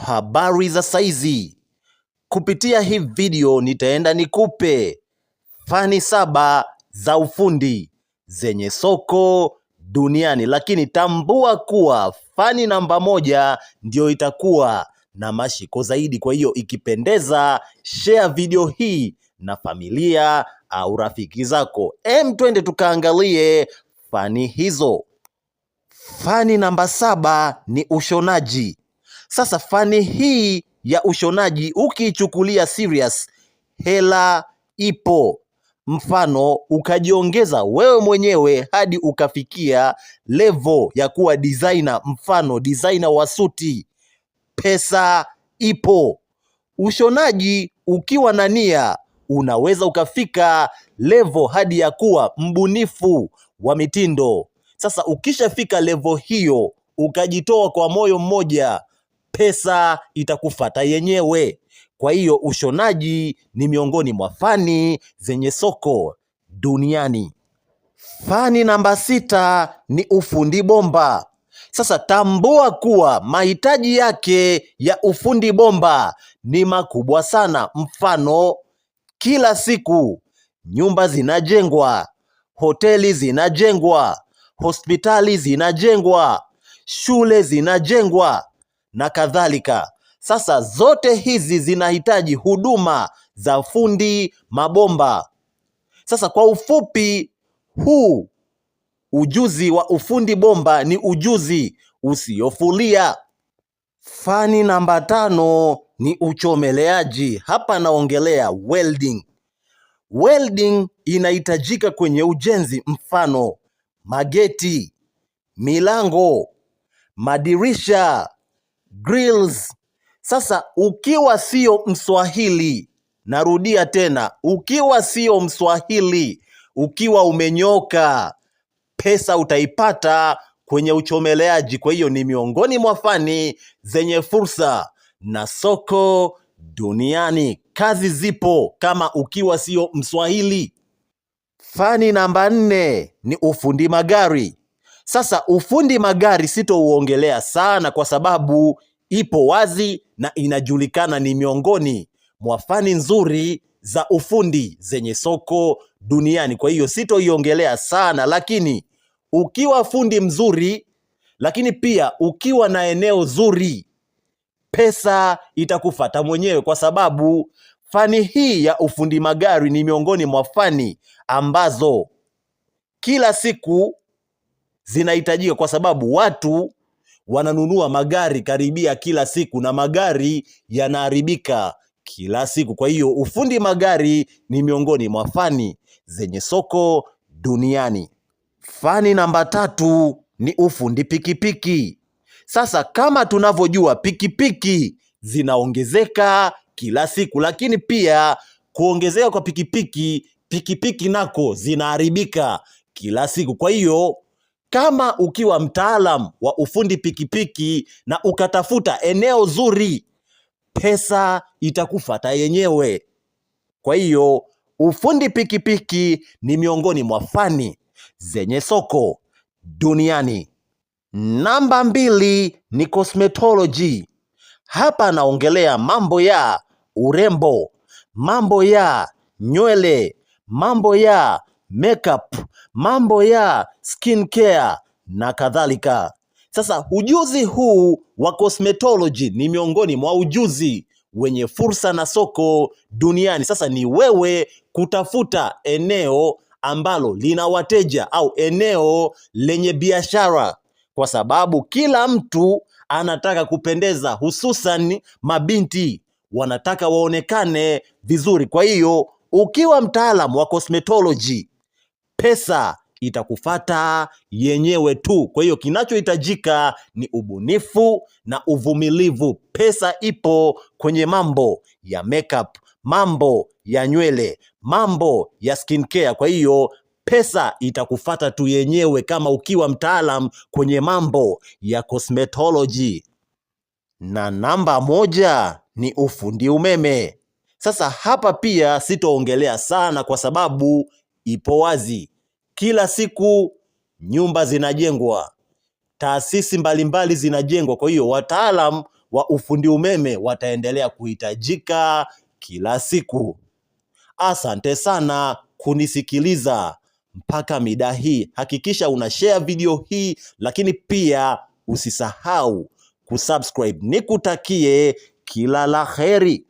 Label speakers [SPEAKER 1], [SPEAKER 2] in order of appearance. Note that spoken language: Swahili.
[SPEAKER 1] Habari za saizi. Kupitia hii video nitaenda nikupe fani 7 za ufundi zenye soko duniani, lakini tambua kuwa fani namba 1 ndio itakuwa na mashiko zaidi. Kwa hiyo ikipendeza, share video hii na familia au rafiki zako. Twende tukaangalie fani hizo. Fani namba 7 ni ushonaji. Sasa fani hii ya ushonaji ukiichukulia serious, hela ipo. Mfano, ukajiongeza wewe mwenyewe hadi ukafikia level ya kuwa designer, mfano designer wa suti, pesa ipo. Ushonaji ukiwa na nia, unaweza ukafika level hadi ya kuwa mbunifu wa mitindo. Sasa ukishafika level hiyo, ukajitoa kwa moyo mmoja, pesa itakufuata yenyewe. Kwa hiyo ushonaji ni miongoni mwa fani zenye soko duniani. Fani namba 6 ni ufundi bomba. Sasa tambua kuwa mahitaji yake ya ufundi bomba ni makubwa sana. Mfano, kila siku nyumba zinajengwa, hoteli zinajengwa, hospitali zinajengwa, shule zinajengwa na kadhalika. Sasa zote hizi zinahitaji huduma za fundi mabomba. Sasa kwa ufupi, huu ujuzi wa ufundi bomba ni ujuzi usiofulia. Fani namba 5 ni uchomeleaji. Hapa naongelea welding. Welding inahitajika kwenye ujenzi, mfano mageti, milango, madirisha, grills. Sasa ukiwa sio Mswahili, narudia tena, ukiwa sio Mswahili, ukiwa umenyoka, pesa utaipata kwenye uchomeleaji. Kwa hiyo ni miongoni mwa fani zenye fursa na soko duniani. Kazi zipo kama ukiwa sio Mswahili. Fani namba 4 ni ufundi magari. Sasa ufundi magari sitouongelea sana kwa sababu ipo wazi na inajulikana ni miongoni mwa fani nzuri za ufundi zenye soko duniani. Kwa hiyo sitoiongelea sana, lakini ukiwa fundi mzuri, lakini pia ukiwa na eneo zuri, pesa itakufuata mwenyewe, kwa sababu fani hii ya ufundi magari ni miongoni mwa fani ambazo kila siku zinahitajika, kwa sababu watu wananunua magari karibia kila siku na magari yanaharibika kila siku. Kwa hiyo ufundi magari ni miongoni mwa fani zenye soko duniani. Fani namba 3 ni ufundi pikipiki. Sasa kama tunavyojua, pikipiki zinaongezeka kila siku, lakini pia kuongezeka kwa pikipiki nako zinaharibika kila siku. Kwa hiyo kama ukiwa mtaalam wa ufundi pikipiki na ukatafuta eneo zuri, pesa itakufuata yenyewe. Kwa hiyo ufundi pikipiki ni miongoni mwa fani zenye soko duniani. Namba 2 ni cosmetology. Hapa naongelea mambo ya urembo, mambo ya nywele, mambo ya makeup, mambo ya skin care na kadhalika. Sasa ujuzi huu wa cosmetology ni miongoni mwa ujuzi wenye fursa na soko duniani. Sasa ni wewe kutafuta eneo ambalo lina wateja au eneo lenye biashara, kwa sababu kila mtu anataka kupendeza, hususan mabinti wanataka waonekane vizuri. Kwa hiyo ukiwa mtaalamu wa cosmetology, pesa itakufuata yenyewe tu. Kwa hiyo kinachohitajika ni ubunifu na uvumilivu. Pesa ipo kwenye mambo ya makeup, mambo ya nywele, mambo ya skin care. Kwa hiyo pesa itakufuata tu yenyewe kama ukiwa mtaalam kwenye mambo ya cosmetology. Na namba 1 ni ufundi umeme. Sasa hapa pia sitoongelea sana kwa sababu ipo wazi. Kila siku nyumba zinajengwa, taasisi mbalimbali zinajengwa. Kwa hiyo wataalam wa ufundi umeme wataendelea kuhitajika kila siku. Asante sana kunisikiliza mpaka mida hii. Hakikisha unashare video hii, lakini pia usisahau kusubscribe. Nikutakie kila la heri.